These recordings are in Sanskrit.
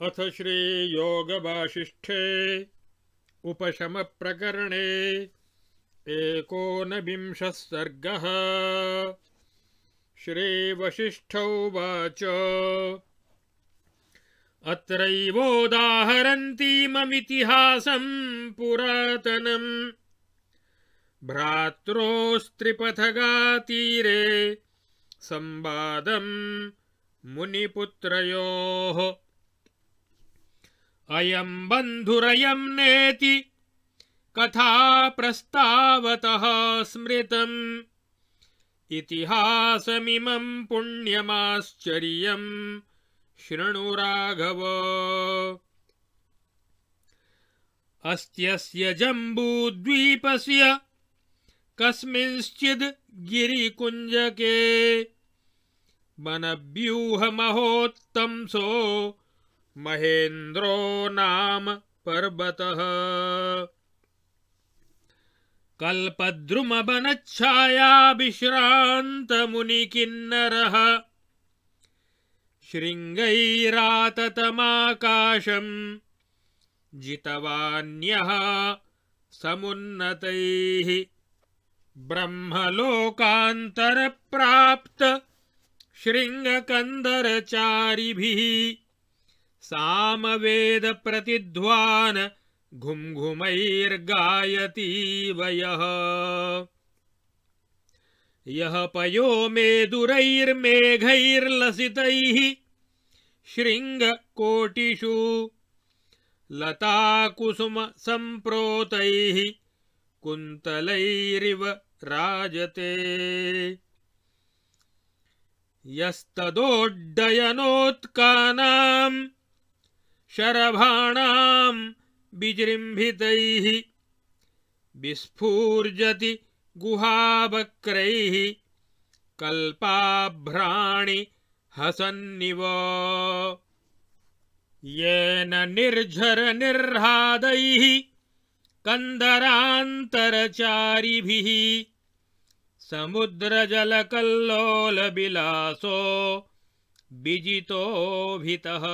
अथ श्रीयोगवासिष्ठे उपशमप्रकरणे एकोनविंशः सर्गः। श्रीवसिष्ठोवाच अत्रैवोदाहरन्तीममितिहासं पुरातनम् भ्रात्रोस्त्रिपथगातीरे संवादं मुनिपुत्रयोः। अयं बन्धुरयं नेति कथा प्रस्तावतः स्मृतम् इतिहासमिमं पुण्यमाश्चर्यं शृणु राघव। अस्त्यस्य जम्बूद्वीपस्य कस्मिंश्चिद् गिरिकुञ्जके वनव्यूहमहोत्तंसो महेन्द्रो नाम पर्वतः। कल्पद्रुमवनच्छाया विश्रान्तमुनिकिन्नरः शृङ्गैराततमाकाशं जितवान्यः समुन्नतैः। ब्रह्मलोकान्तरप्राप्त शृङ्गकन्दरचारिभिः सामवेदप्रतिध्वान घुमघुमैर्गायतीव यः पयो मेदुरैर्मेघैर्लसितैः शृङ्गकोटिषु लताकुसुमसम्प्रोतैः कुन्तलैरिव राजते। यस्तदोड्डयनोत्कानां शरभाणां विजृम्भितैः विस्फूर्जति गुहावक्रैः कल्पाभ्राणि हसन्निव। येन निर्झरनिर्हादैः कन्दरान्तरचारिभिः समुद्रजलकल्लोलविलासो विजितोभितः।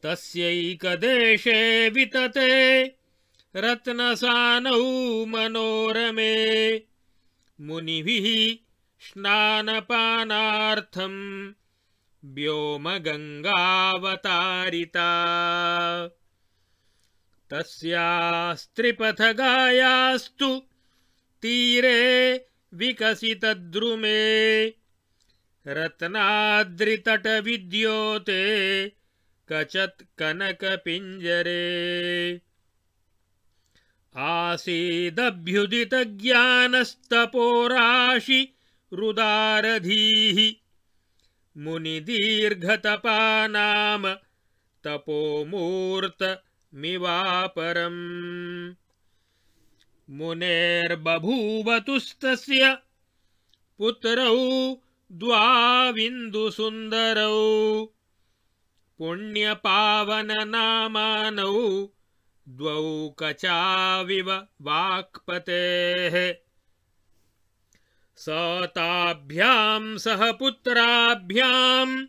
तस्यैकदेशे वितते रत्नसानौ मनोरमे मुनिभिः स्नानपानार्थं व्योमगङ्गावतारिता। तस्यास्त्रिपथगायास्तु तीरे विकसितद्रुमे रत्नाद्रितटविद्योते कचत् कनकपिञ्जरे। आसीदभ्युदितज्ञानस्तपोराशि रुदारधीः मुनिदीर्घतपानाम तपोमूर्तमिवापरम्। मुनेर्बभूवतुस्तस्य पुत्रौ द्वाविन्दुसुन्दरौ पुण्यपावननामानौ द्वौ कचाविव वाक्पतेः। स ताभ्यां सह पुत्राभ्यां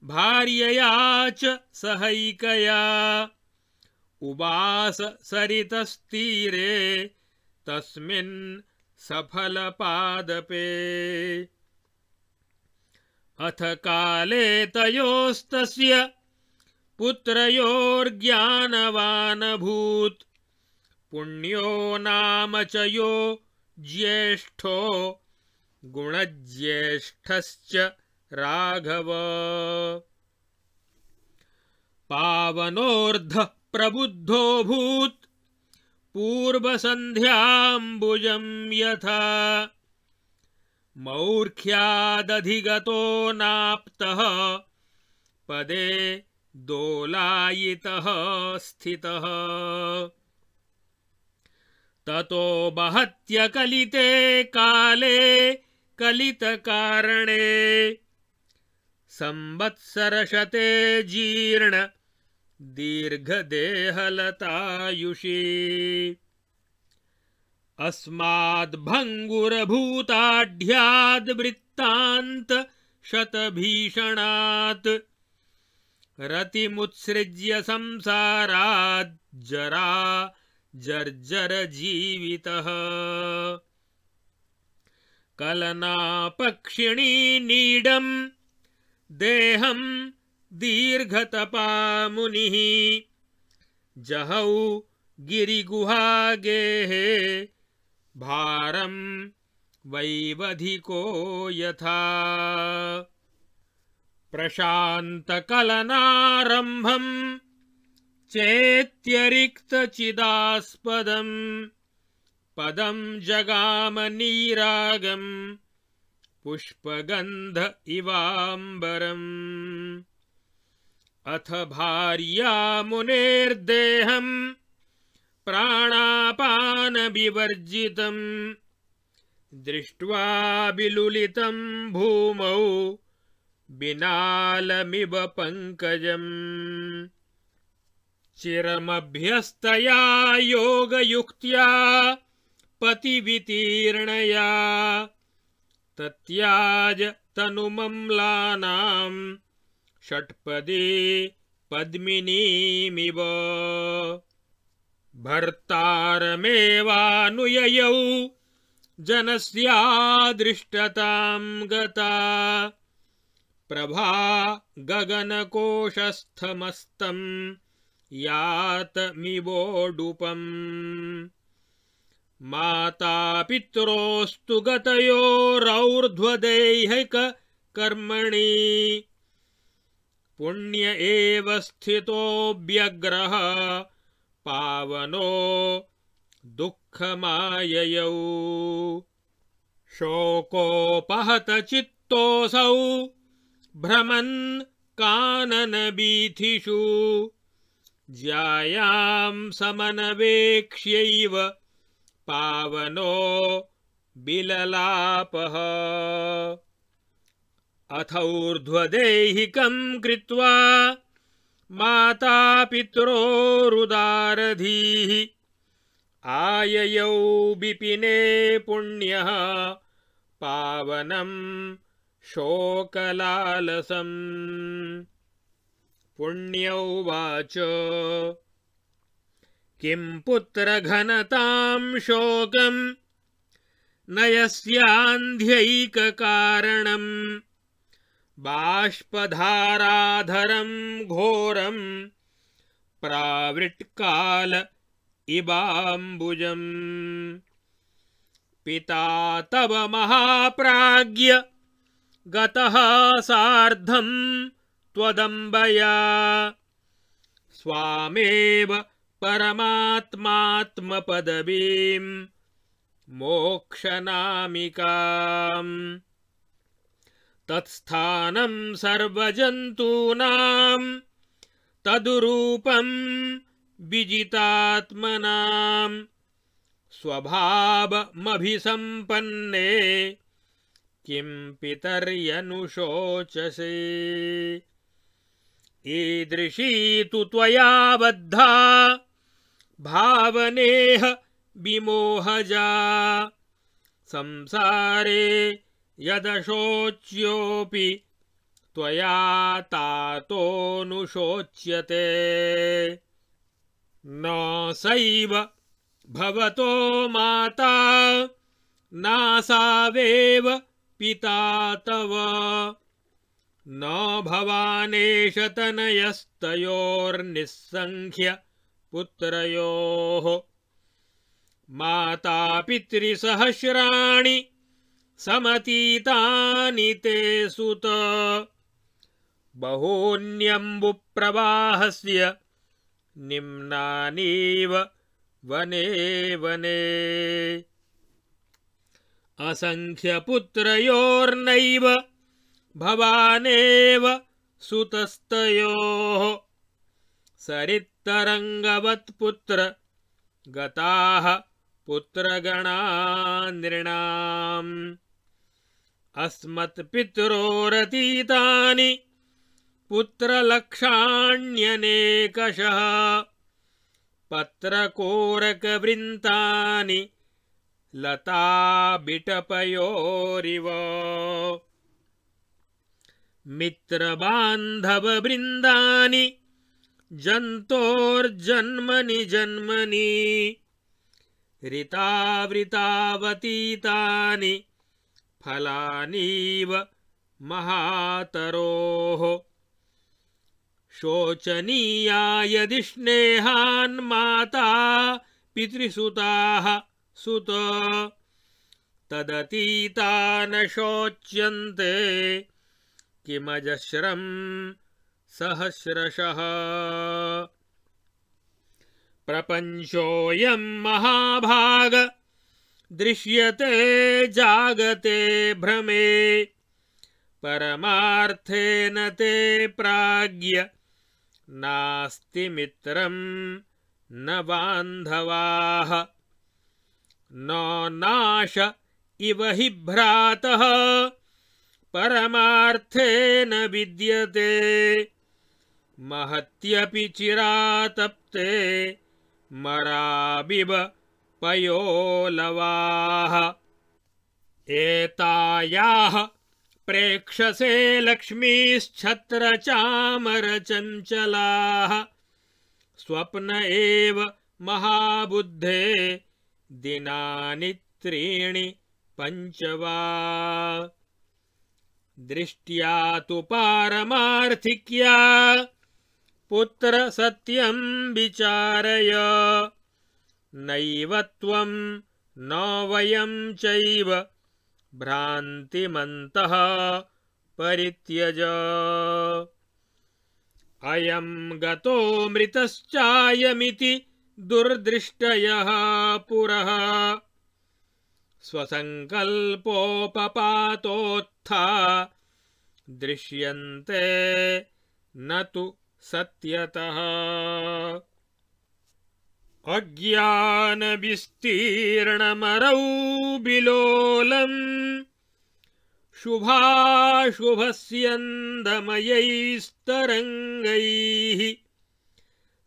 भार्यया च सहैकया उवास सरितस्तीरे तस्मिन् सफलपादपे। अथ काले तयोस्तस्य पुत्रयोर्ज्ञानवानभूत् पुण्यो नाम च यो ज्येष्ठो गुणज्येष्ठश्च राघव। पावनोर्धः प्रबुद्धोऽभूत् पूर्वसन्ध्याम्बुजं यथा मौर्ख्यादधिगतो नाप्तः पदे दोलायितः स्थितः। ततो बहत्यकलिते काले कलितकारणे संवत्सरशते जीर्ण दीर्घदेहलतायुषी। अस्माद्भङ्गुरभूताढ्याद्वृत्तान्त शतभीषणात् रतिमुत्सृज्य संसारात् जरा जर्जर जीवितः कलनापक्षिणी नीडं देहं दीर्घतपा मुनिः जहौ गिरिगुहागेहे भारं वैवधिको यथा प्रशान्तकलनारम्भं चेत्यरिक्तचिदास्पदं पदं जगाम नीरागं पुष्पगन्ध इवाम्बरम् अथ भार्या मुनेर्देहं प्राणापानविवर्जितं दृष्ट्वा विलुलितं भूमौ बिनालमिव पंकजम् चिरमभ्यस्तया योगयुक्त्या पतिवितीर्णया तत्याज तनुमम्लानां षट्पदे पद्मिनीमिव भर्तारमेवानुययौ जनस्यादृष्टतां गता प्रभा गगनकोशस्थमस्तं यातमिवोडुपम् मातापित्रोस्तु गतयोरौर्ध्वदैहिककर्मणि पुण्य एव स्थितोऽव्यग्रः पावनो दुःखमाययौ शोकोपहतचित्तोऽसौ भ्रमन् काननवीथिषु ज्यायां समनवेक्ष्यैव पावनो बिललापः अथौर्ध्वदैहिकं कृत्वा मातापित्रोरुदारधीः आययौ विपिने पुण्यः पावनं शोकलालसम् पुण्यौवाच किं पुत्रघनतां शोकं न यस्यान्ध्यैककारणं बाष्पधाराधरं घोरं प्रावृट्काल इवाम्बुजम् पिता तव महाप्राज्ञ गतः सार्धं त्वदम्बया स्वामेव परमात्मात्मपदवीं मोक्षनामिकाम् तत्स्थानं सर्वजन्तूनां तदुरूपं विजितात्मनां स्वभावमभिसम्पन्ने किं पितर्यनुशोचसे ईदृशी तु त्वया बद्धा भावनेह विमोहजा संसारे यदशोच्योऽपि त्वया तातोऽनुशोच्यते न सैव भवतो माता नासावेव पिता तव न भवानेश तनयस्तयोर्निस्संख्य पुत्रयोः माता पितृसहस्राणि समतीतानि ते सुत बहून्यम्बुप्रवाहस्य निम्नानीव वने वने असंख्यपुत्रयोर्नैव भवानेव सुतस्तयोः सरित्तरङ्गवत्पुत्र गताः पुत्रगणा नृणाम् अस्मत्पितरोरतीतानि पुत्रलक्षाण्यनेकशः पत्रकोरकवृन्तानि लताबिटपयोरिव मित्रबान्धववृन्दानि जन्तोर्जन्मनि जन्मनि ऋतावृतावतीतानि फलानीव महातरोः शोचनीया यदि स्नेहान् माता पितृसुताः सुत तदतीता न शोच्यन्ते किमजस्रं सहस्रशः प्रपञ्चोऽयं महाभाग दृश्यते जागते भ्रमे परमार्थेन ते प्राज्ञ नास्ति मित्रं न बान्धवाः न नाश इव हि भ्रातः परमार्थेन विद्यते महत्यपि चिरातप्ते मराबिव पयोलवाः एतायाः प्रेक्षसे लक्ष्मीश्छत्रचामरचञ्चलाः स्वप्न एव महाबुद्धे दिनानि त्रीणि पञ्च वा दृष्ट्या तु पारमार्थिक्या पुत्र सत्यं विचारय नैव त्वं न वयं चैव भ्रान्तिमन्तः परित्यज अयं गतो मृतश्चायमिति दुर्दृष्टयः पुरः स्वसङ्कल्पोपपातोत्था दृश्यन्ते न तु सत्यतः अज्ञानविस्तीर्णमरौ बिलोलम् शुभाशुभस्यन्दमयैस्तरङ्गैः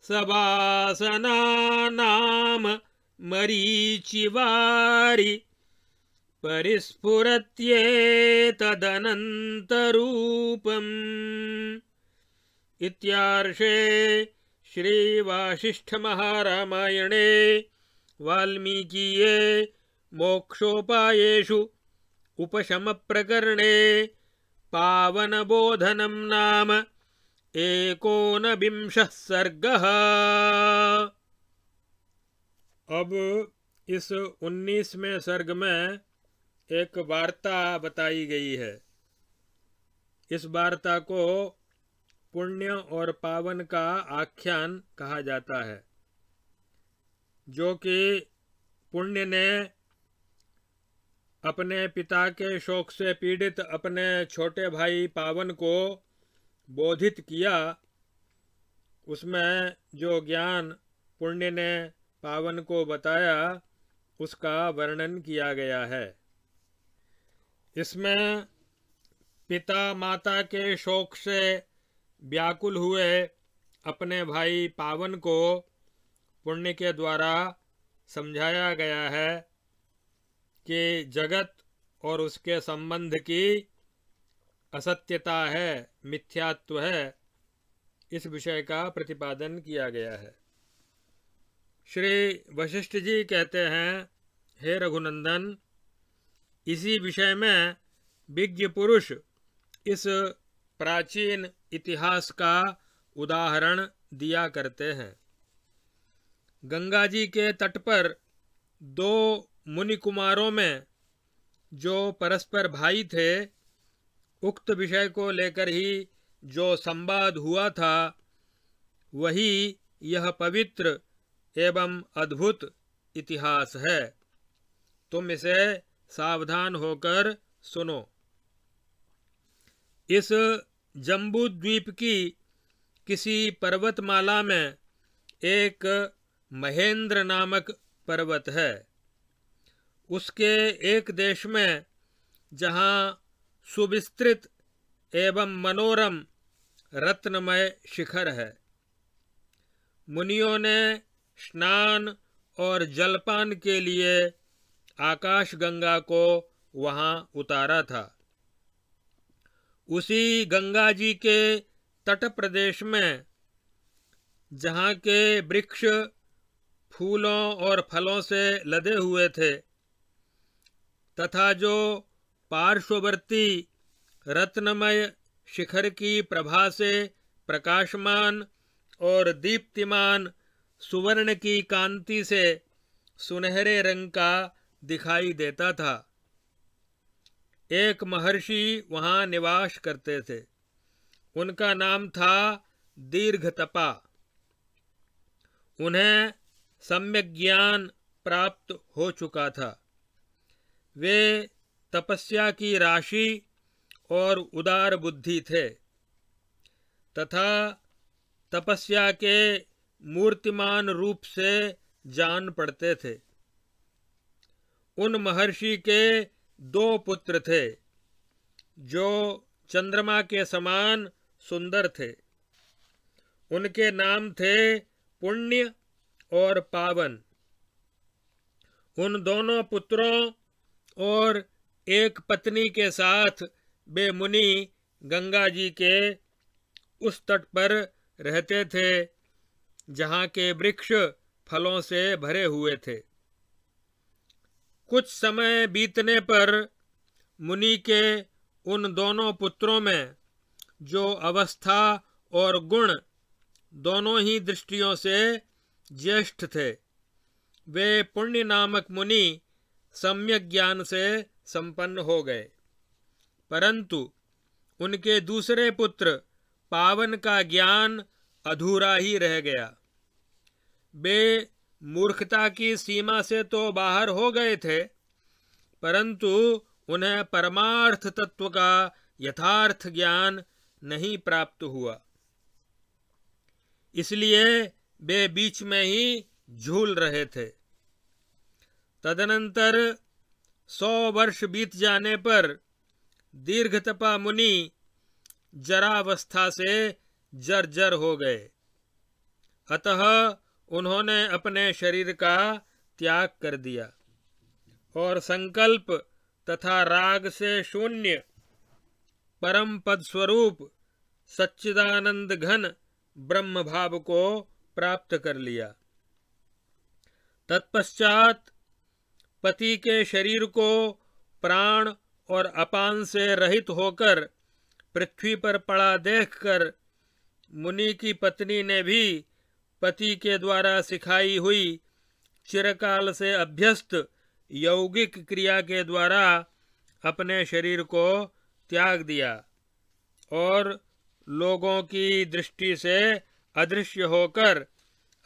सवासनानाम मरीचिवारि परिस्फुरत्येतदनन्तरूपम् इत्यार्षे श्रीवासिष्ठमहारामायणे वाल्मीकीये मोक्षोपायेषु उपशमप्रकरणे पावनबोधनं नाम 19वां सर्गः। अब इस 19वें सर्ग में एक वार्ता बताई गई है। इस वार्ता को पुण्य और पावन का आख्यान कहा जाता है, जो कि पुण्य ने अपने पिता के शोक से पीड़ित अपने छोटे भाई पावन को बोधित किया। उसमें जो ज्ञान पुण्य ने पावन को बताया उसका वर्णन किया गया है। इसमें पिता माता के शोक से व्याकुल हुए अपने भाई पावन को पुण्य के द्वारा समझाया गया है कि जगत और उसके संबंध की असत्यता है, मिथ्यात्व है। इस विषय का प्रतिपादन किया गया है। श्री वशिष्ठ जी कहते हैं, हे रघुनंदन, इसी विषय में विज्ञ पुरुष इस प्राचीन इतिहास का उदाहरण दिया करते हैं। गंगा जी के तट पर दो मुनि कुमारों में जो परस्पर भाई थे, उक्त विषय को लेकर ही जो संवाद हुआ था, वही यह पवित्र एवं अद्भुत इतिहास है। तुम इसे सावधान होकर सुनो। इस जम्बूद्वीप की किसी पर्वतमाला में एक महेंद्र नामक पर्वत है। उसके एक देश में जहाँ सुविस्तृत एवं मनोरम रत्नमय शिखर है, मुनियों ने स्नान और जलपान के लिए आकाश गंगा को वहाँ उतारा था। उसी गंगा जी के तट प्रदेश में जहाँ के वृक्ष फूलों और फलों से लदे हुए थे तथा जो पार्श्ववर्ती रत्नमय शिखर की प्रभा से प्रकाशमान और दीप्तिमान सुवर्ण की कांति से सुनहरे रंग का दिखाई देता था। एक महर्षि वहाँ निवास करते थे। उनका नाम था दीर्घतपा। उन्हें सम्यक ज्ञान प्राप्त हो चुका था। वे तपस्या की राशि और उदार बुद्धि थे तथा तपस्या के मूर्तिमान रूप से जान पड़ते थे। उन महर्षि के 2 पुत्र थे जो चंद्रमा के समान सुंदर थे। उनके नाम थे पुण्य और पावन। उन दोनों पुत्रों और एक पत्नी के साथ वे मुनि गंगा जी के उस तट पर रहते थे जहाँ के वृक्ष फलों से भरे हुए थे। कुछ समय बीतने पर मुनि के उन दोनों पुत्रों में जो अवस्था और गुण दोनों ही दृष्टियों से ज्येष्ठ थे, वे पुण्य नामक मुनि सम्यक ज्ञान से संपन्न हो गए। परंतु उनके दूसरे पुत्र पावन का ज्ञान अधूरा ही रह गया। वे मूर्खता की सीमा से तो बाहर हो गए थे, परंतु उन्हें परमार्थ तत्व का यथार्थ ज्ञान नहीं प्राप्त हुआ। इसलिए वे बीच में ही झूल रहे थे। तदनंतर 100 वर्ष बीत जाने पर दीर्घतपा मुनि जरावस्था से जर्जर हो गए। अतः उन्होंने अपने शरीर का त्याग कर दिया और संकल्प तथा राग से शून्य परम पद स्वरूप सच्चिदानंद घन ब्रह्म भाव को प्राप्त कर लिया। तत्पश्चात पति के शरीर को प्राण और अपान से रहित होकर पृथ्वी पर पड़ा देखकर मुनि की पत्नी ने भी पति के द्वारा सिखाई हुई चिरकाल से अभ्यस्त यौगिक क्रिया के द्वारा अपने शरीर को त्याग दिया और लोगों की दृष्टि से अदृश्य होकर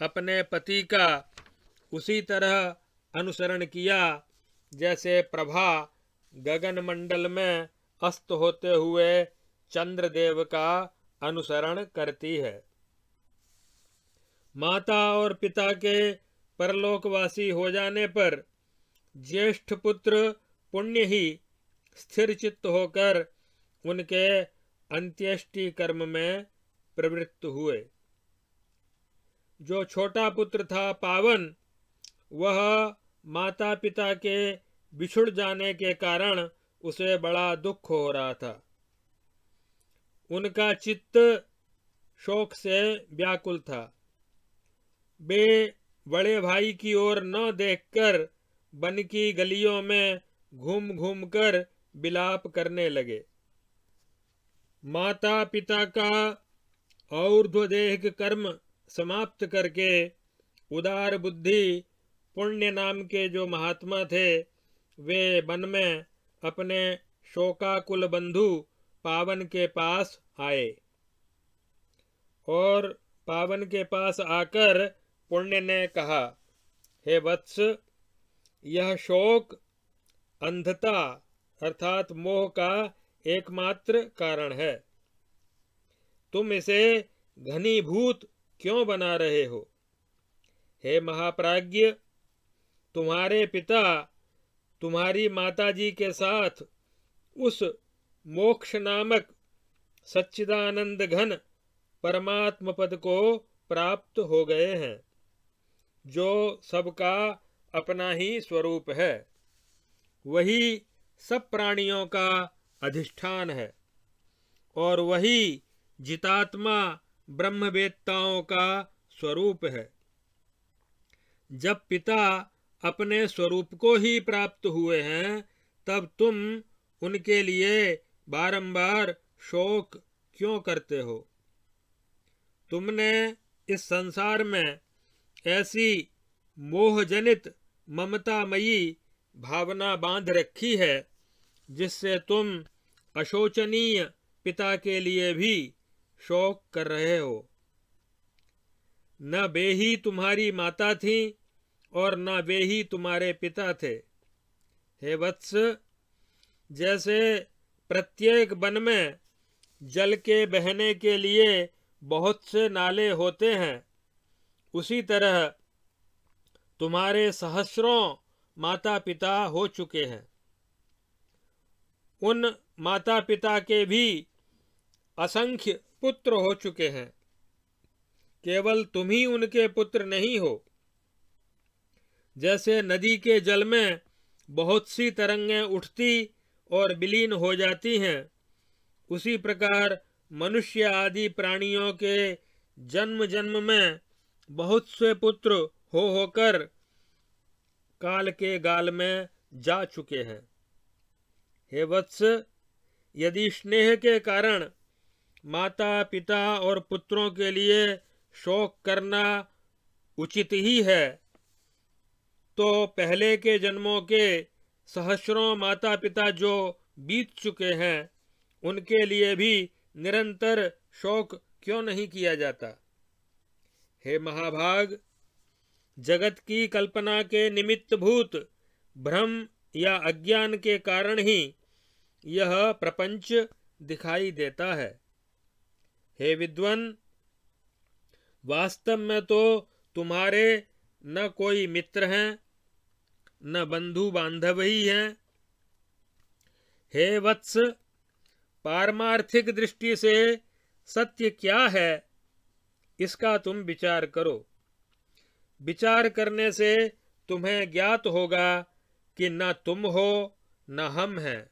अपने पति का उसी तरह अनुसरण किया जैसे प्रभा गगन मंडल में अस्त होते हुए चंद्रदेव का अनुसरण करती है। माता और पिता के परलोकवासी हो जाने पर ज्येष्ठ पुत्र पुण्य ही स्थिर चित्त होकर उनके अंत्येष्टि कर्म में प्रवृत्त हुए। जो छोटा पुत्र था पावन, वह माता पिता के बिछुड़ जाने के कारण उसे बड़ा दुख हो रहा था। उनका चित्त शोक से व्याकुल था। वे बड़े भाई की ओर न देखकर वन की गलियों में घूम घूम कर विलाप करने लगे। माता पिता का और्ध्वदेह कर्म समाप्त करके उदार बुद्धि पुण्य नाम के जो महात्मा थे, वे वन में अपने शोकाकुल बंधु पावन के पास आए और पावन के पास आकर पुण्य ने कहा, हे वत्स, यह शोक अंधता अर्थात मोह का एकमात्र कारण है। तुम इसे घनीभूत क्यों बना रहे हो? हे महाप्राज्ञ, तुम्हारे पिता तुम्हारी माताजी के साथ उस मोक्ष नामक सच्चिदानंद घन परमात्म पद को प्राप्त हो गए हैं, जो सबका अपना ही स्वरूप है। वही सब प्राणियों का अधिष्ठान है। और वही जितात्मा ब्रह्मवेत्ताओं का स्वरूप है। जब पिता अपने स्वरूप को ही प्राप्त हुए हैं, तब तुम उनके लिए बारंबार शोक क्यों करते हो? तुमने इस संसार में ऐसी मोहजनित ममतामयी भावना बांध रखी है जिससे तुम अशोचनीय पिता के लिए भी शोक कर रहे हो। न वे ही तुम्हारी माता थी और न वे ही तुम्हारे पिता थे। हे वत्स, जैसे प्रत्येक वन में जल के बहने के लिए बहुत से नाले होते हैं, उसी तरह तुम्हारे सहस्रों माता पिता हो चुके हैं। उन माता पिता के भी असंख्य पुत्र हो चुके हैं, केवल तुम ही उनके पुत्र नहीं हो। जैसे नदी के जल में बहुत सी तरंगें उठती और विलीन हो जाती हैं, उसी प्रकार मनुष्य आदि प्राणियों के जन्म जन्म में बहुत से पुत्र हो होकर काल के गाल में जा चुके हैं। हे वत्स, यदि स्नेह के कारण माता पिता और पुत्रों के लिए शोक करना उचित ही है, तो पहले के जन्मों के सहस्रों माता पिता जो बीत चुके हैं, उनके लिए भी निरंतर शोक क्यों नहीं किया जाता? हे महाभाग, जगत की कल्पना के निमित्त भूत भ्रम या अज्ञान के कारण ही यह प्रपंच दिखाई देता है। हे विद्वन, वास्तव में तो तुम्हारे न कोई मित्र हैं, न बंधु बांधव ही हैं। हे वत्स, पारमार्थिक दृष्टि से सत्य क्या है, इसका तुम विचार करो। विचार करने से तुम्हें ज्ञात होगा कि न तुम हो न हम हैं।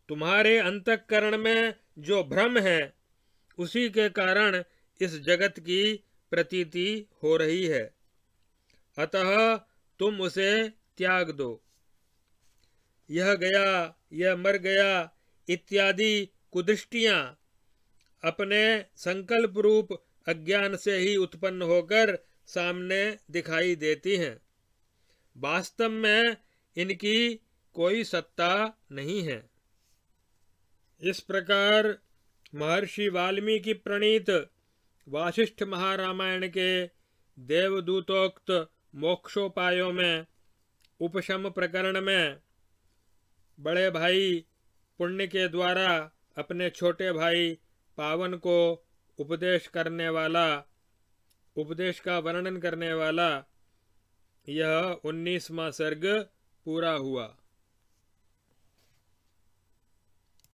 तुम्हारे अंतःकरण में जो भ्रम है, उसी के कारण इस जगत की प्रतीति हो रही है। अतः तुम उसे त्याग दो। यह गया, यह मर गया इत्यादि कुदृष्टियां अपने संकल्प रूप अज्ञान से ही उत्पन्न होकर सामने दिखाई देती हैं। वास्तव में इनकी कोई सत्ता नहीं है। इस प्रकार महर्षि वाल्मीकि प्रणीत वासिष्ठ महारामायण के देवदूतोक्त मोक्षोपायों में उपशम प्रकरण में बड़े भाई पुण्य के द्वारा अपने छोटे भाई पावन को उपदेश का वर्णन करने वाला यह 19वां सर्ग पूरा हुआ।